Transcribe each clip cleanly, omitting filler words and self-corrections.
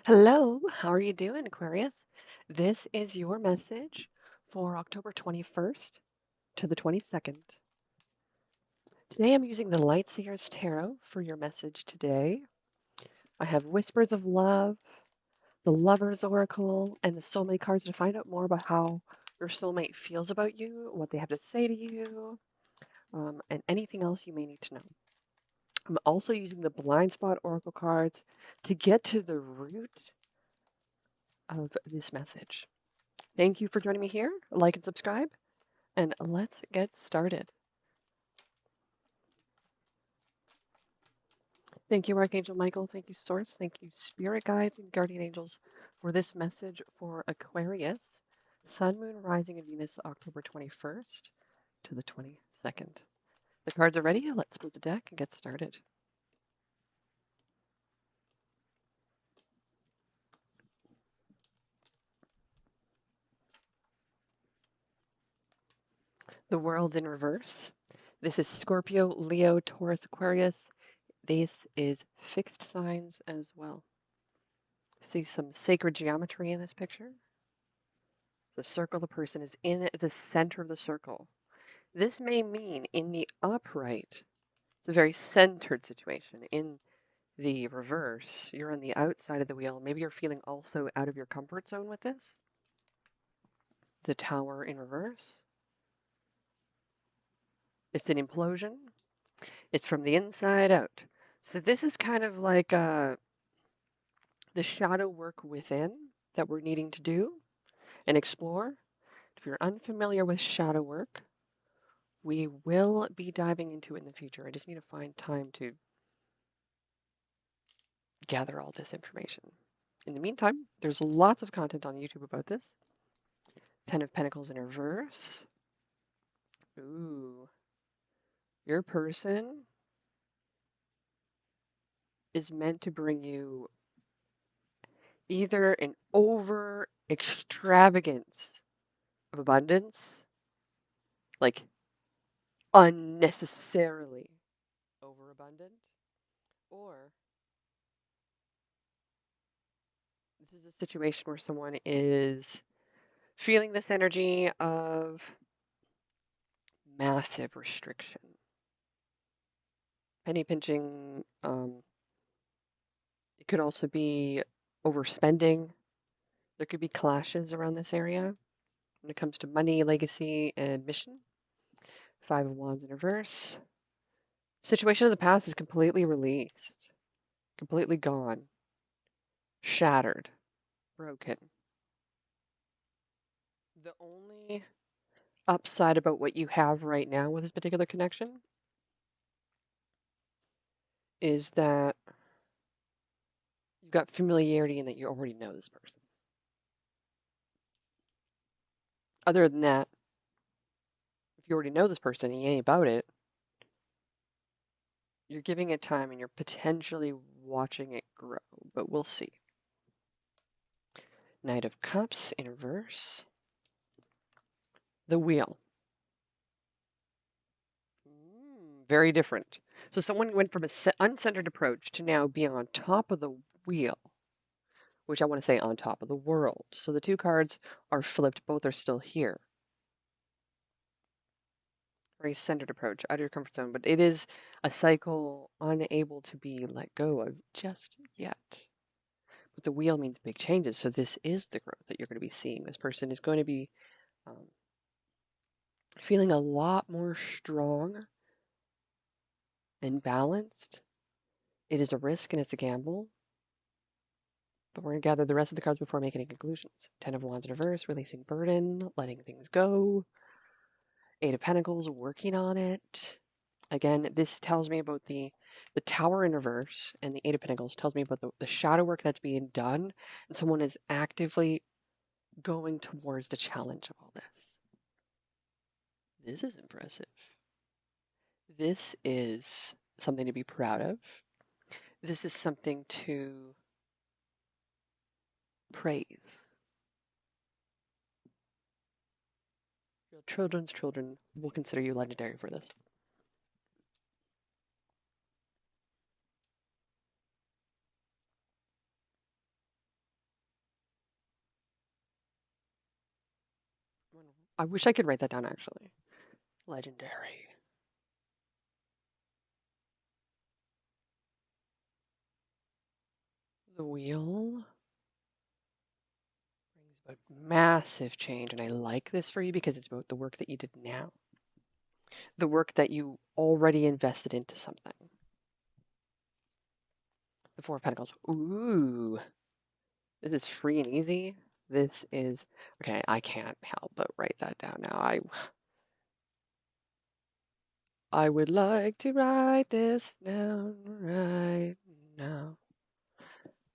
Hello, how are you doing, Aquarius? This is your message for October 21st to the 22nd. Today I'm using the Lightseers Tarot for your message today. I have Whispers of Love, the Lover's Oracle, and the Soulmate cards to find out more about how your soulmate feels about you, what they have to say to you, and anything else you may need to know. I'm also using the Blind Spot Oracle cards to get to the root of this message. Thank you for joining me here. Like and subscribe, and let's get started. Thank you, Archangel Michael. Thank you, Source. Thank you, Spirit Guides and Guardian Angels, for this message for Aquarius, Sun, Moon, Rising, and Venus, October 21st to the 22nd. The cards are ready. Let's split the deck and get started. The World in Reverse. This is Scorpio, Leo, Taurus, Aquarius. This is fixed signs as well. See some sacred geometry in this picture. The circle, the person is in the center of the circle. This may mean in the upright, it's a very centered situation. In the reverse, you're on the outside of the wheel. Maybe you're feeling also out of your comfort zone with this. The Tower in reverse. It's an implosion. It's from the inside out. So this is kind of like the shadow work within that we're needing to do and explore. If you're unfamiliar with shadow work, we will be diving into it in the future. I just need to find time to gather all this information. In the meantime, there's lots of content on YouTube about this. Ten of Pentacles in reverse. Ooh. Your person is meant to bring you either an over extravagance of abundance, like unnecessarily overabundant, or this is a situation where someone is feeling this energy of massive restriction. Penny pinching, it could also be overspending. There could be clashes around this area when it comes to money, legacy, and mission. Five of Wands in reverse. Situation of the past is completely released, completely gone, shattered, broken. The only upside about what you have right now with this particular connection is that you've got familiarity and that you already know this person. Other than that, if you already know this person and you ain't about it, you're giving it time and you're potentially watching it grow, but we'll see. Knight of Cups in reverse. The Wheel. Very different. So someone went from an uncentered approach to now being on top of the wheel, which I want to say on top of the world. So the two cards are flipped. Both are still here. Very centered approach, out of your comfort zone, but it is a cycle unable to be let go of just yet. But the wheel means big changes, so this is the growth that you're going to be seeing. This person is going to be feeling a lot more strong and balanced. It is a risk and it's a gamble, but we're going to gather the rest of the cards before making any conclusions. Ten of Wands in reverse, releasing burden, letting things go. Eight of Pentacles, working on it. Again, this tells me about the Tower in reverse, and the Eight of Pentacles tells me about the shadow work that's being done, and someone is actively going towards the challenge of all this. This is impressive. This is something to be proud of. This is something to praise. Your children's children will consider you legendary for this. I wish I could write that down actually. Legendary. The wheel brings about massive change, and I like this for you because it's about the work that you did now, the work that you already invested into something. The Four of Pentacles. Ooh, this is free and easy. This is okay. I can't help but write that down now. I would like to write this down right now.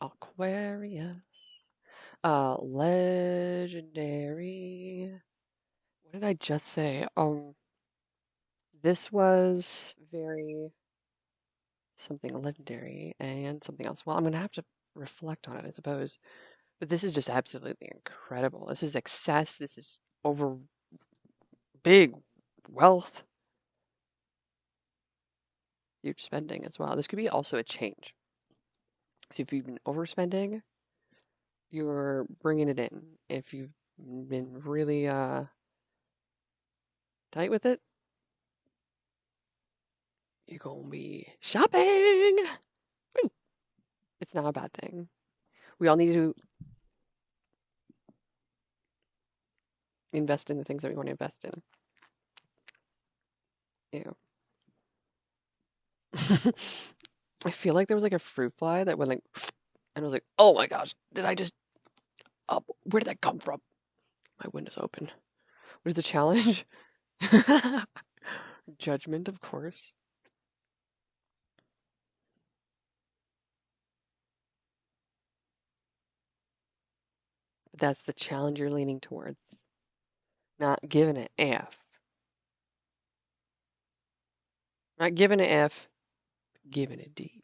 Aquarius. Legendary. What did I just say? This was very something legendary and something else. Well, I'm gonna have to reflect on it, I suppose. But this is just absolutely incredible. This is excess. This is over big wealth. Huge spending as well. This could be also a change. So if you've been overspending, you're bringing it in. If you've been really tight with it, you're gonna be shopping. Woo! It's not a bad thing. We all need to invest in the things that we want to invest in. Ew. I feel like there was like a fruit fly that went like, and I was like, oh my gosh, did I just, where did that come from? My window's open. What is the challenge? Judgment, of course. But that's the challenge you're leaning towards. Not giving an F. Not giving an F, giving a D.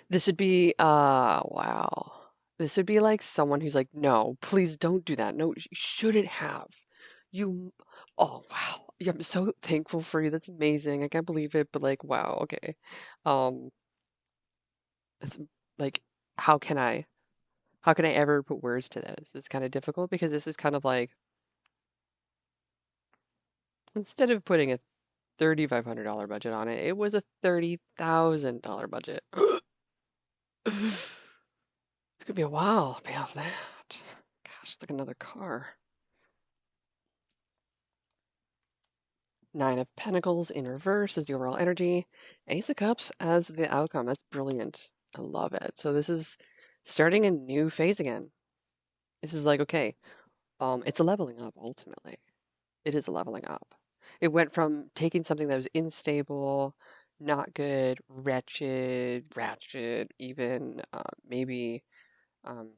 This would be, wow. This would be like someone who's like, no, please don't do that. No, you shouldn't have. You, oh, wow. Yeah, I'm so thankful for you. That's amazing. I can't believe it, but like, wow, okay. Um, it's like, how can I, how can I ever put words to this? It's kind of difficult because this is kind of like, instead of putting a $3,500 budget on it, it was a $30,000 budget. It's gonna be a while to pay off that. Gosh, it's like another car. Nine of Pentacles in reverse is the overall energy. Ace of Cups as the outcome. That's brilliant. I love it. So this is starting a new phase again. This is like, okay, it's a leveling up ultimately. It is a leveling up. It went from taking something that was unstable, not good, wretched, ratchet, even maybe um,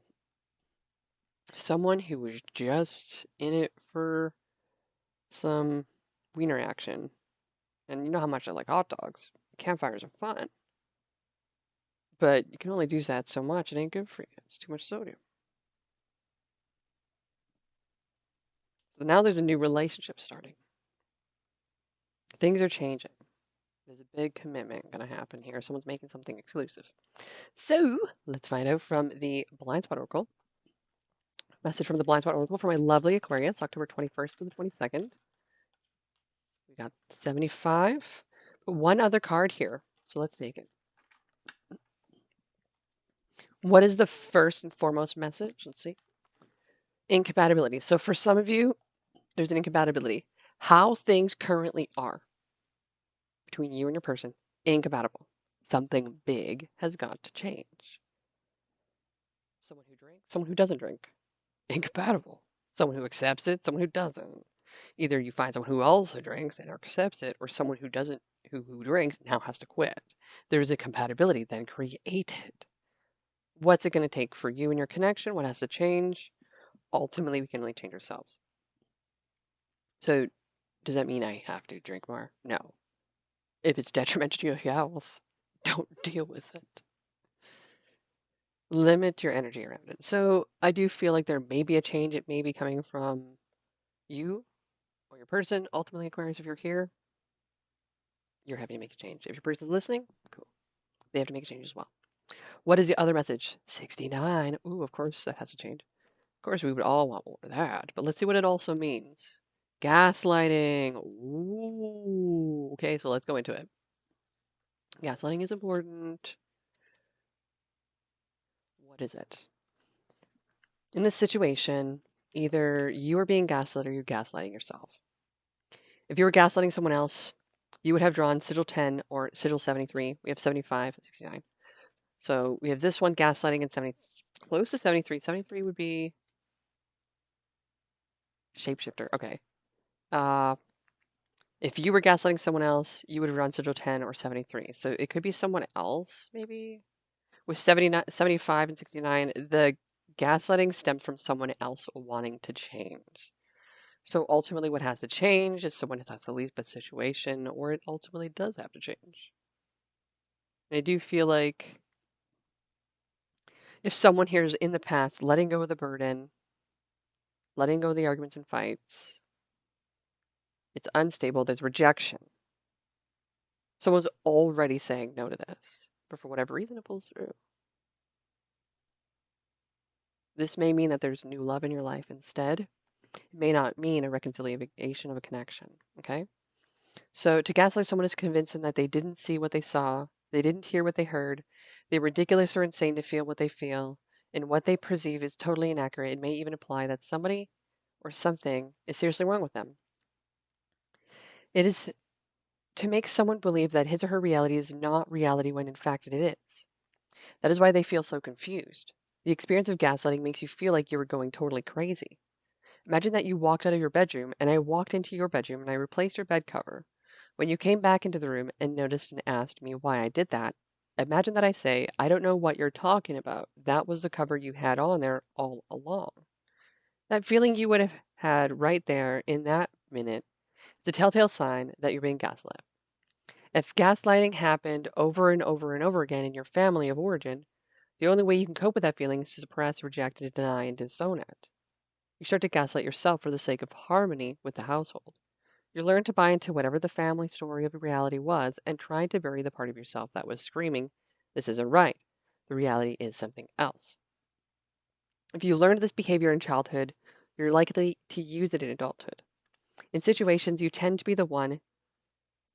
someone who was just in it for some wiener action. And you know how much I like hot dogs. Campfires are fun, but you can only do that so much. It ain't good for you. It's too much sodium. So now there's a new relationship starting. Things are changing. There's a big commitment going to happen here. Someone's making something exclusive. So let's find out from the Blind Spot Oracle. Message from the Blind Spot Oracle for my lovely Aquarius, October 21st to the 22nd. We got 75. One other card here. So let's take it. What is the first and foremost message? Let's see. Incompatibility. So for some of you, there's an incompatibility. How things currently are between you and your person, incompatible. Something big has got to change. Someone who drinks, someone who doesn't drink, incompatible. Someone who accepts it, someone who doesn't. Either you find someone who also drinks and accepts it, or someone who doesn't, who drinks now has to quit. There's a compatibility then created. What's it going to take for you and your connection? What has to change? Ultimately, we can only change ourselves. So, does that mean I have to drink more? No. If it's detrimental to your health, don't deal with it. Limit your energy around it. So I do feel like there may be a change. It may be coming from you or your person. Ultimately, Aquarius, if you're here, you're having to make a change. If your person's listening, cool. They have to make a change as well. What is the other message? 69. Ooh, of course that has to change. Of course, we would all want more of that, but let's see what it also means. Gaslighting. Ooh. Okay, so let's go into it. Gaslighting is important. What is it? In this situation, either you are being gaslit or you're gaslighting yourself. If you were gaslighting someone else, you would have drawn sigil 10 or sigil 73. We have 75, 69. So we have this one gaslighting and 70, close to 73. 73 would be shapeshifter. Okay. If you were gaslighting someone else, you would have drawn sigil 10 or 73. So it could be someone else, maybe. With 79, 75 and 69, the gaslighting stems from someone else wanting to change. So ultimately, what has to change is someone has to leave the situation, or it ultimately does have to change. And I do feel like if someone here is in the past letting go of the burden, letting go of the arguments and fights, it's unstable, there's rejection. Someone's already saying no to this, but for whatever reason, it pulls through. This may mean that there's new love in your life instead. It may not mean a reconciliation of a connection, okay? So to gaslight someone is convincing that they didn't see what they saw, they didn't hear what they heard, they're ridiculous or insane to feel what they feel, and what they perceive is totally inaccurate. It may even imply that somebody or something is seriously wrong with them. It is to make someone believe that his or her reality is not reality when in fact it is. That is why they feel so confused. The experience of gaslighting makes you feel like you were going totally crazy. Imagine that you walked out of your bedroom and I walked into your bedroom and I replaced your bed cover. When you came back into the room and noticed and asked me why I did that, imagine that I say, I don't know what you're talking about. That was the cover you had on there all along. That feeling you would have had right there in that minute is a telltale sign that you're being gaslit. If gaslighting happened over and over and over again in your family of origin, the only way you can cope with that feeling is to suppress, reject, deny, and disown it. You start to gaslight yourself for the sake of harmony with the household. You learn to buy into whatever the family story of reality was and try to bury the part of yourself that was screaming, this isn't right. The reality is something else. If you learned this behavior in childhood, you're likely to use it in adulthood. In situations, you tend to be the one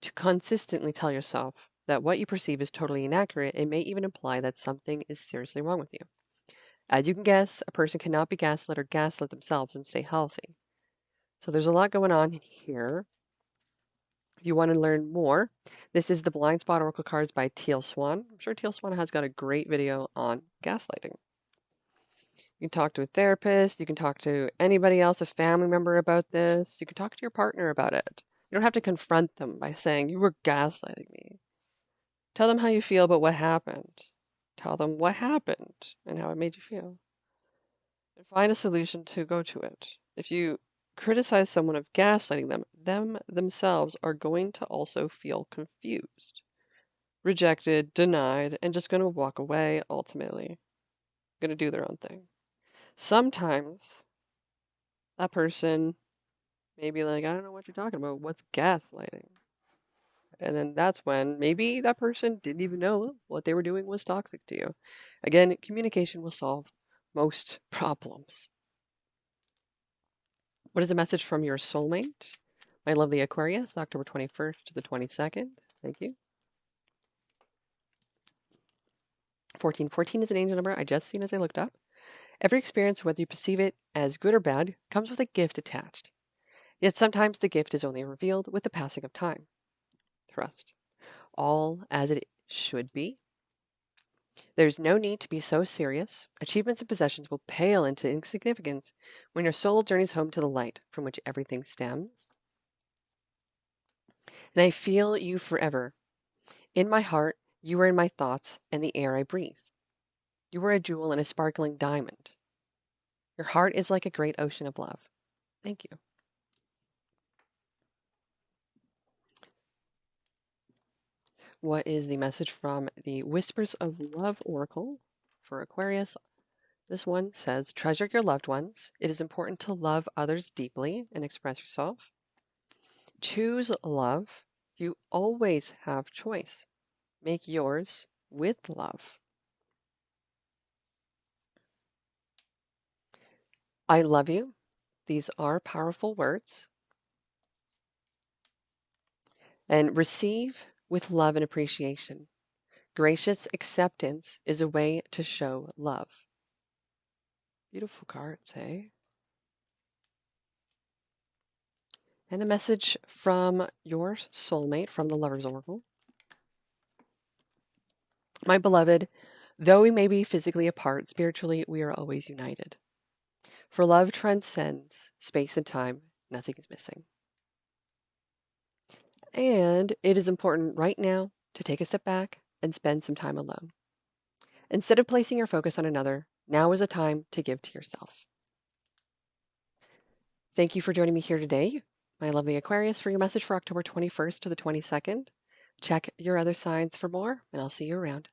to consistently tell yourself that what you perceive is totally inaccurate and may even imply that something is seriously wrong with you. As you can guess, a person cannot be gaslit or gaslit themselves and stay healthy. So there's a lot going on here. If you want to learn more, this is the Blind Spot Oracle cards by Teal Swan. I'm sure Teal Swan has got a great video on gaslighting. You can talk to a therapist, you can talk to anybody else, a family member about this, you can talk to your partner about it. You don't have to confront them by saying, you were gaslighting me. Tell them how you feel about what happened. Tell them what happened and how it made you feel. And find a solution to go to it. If you criticize someone of gaslighting them themselves are going to also feel confused, rejected, denied, and just going to walk away ultimately. Going to do their own thing. Sometimes that person may be like, I don't know what you're talking about. What's gaslighting? And then that's when maybe that person didn't even know what they were doing was toxic to you. Again, communication will solve most problems. What is a message from your soulmate? My lovely Aquarius, October 21st to the 22nd. Thank you. 1414 is an angel number I just seen as I looked up. Every experience, whether you perceive it as good or bad, comes with a gift attached. Yet sometimes the gift is only revealed with the passing of time. Thrust. All as it should be. There's no need to be so serious. Achievements and possessions will pale into insignificance when your soul journeys home to the light from which everything stems. And I feel you forever. In my heart, you are in my thoughts and the air I breathe. You are a jewel and a sparkling diamond. Your heart is like a great ocean of love. Thank you. What is the message from the Whispers of Love Oracle for Aquarius? This one says, treasure your loved ones. It is important to love others deeply and express yourself. Choose love. You always have choice. Make yours with love. I love you. These are powerful words. And receive with love and appreciation. Gracious acceptance is a way to show love. Beautiful cards, eh? And the message from your soulmate from the Lover's Oracle. My beloved, though we may be physically apart, spiritually we are always united. For love transcends space and time, nothing is missing. And it is important right now to take a step back and spend some time alone. Instead of placing your focus on another, now is a time to give to yourself. Thank you for joining me here today, my lovely Aquarius, for your message for October 21st to the 22nd. Check your other signs for more, and I'll see you around.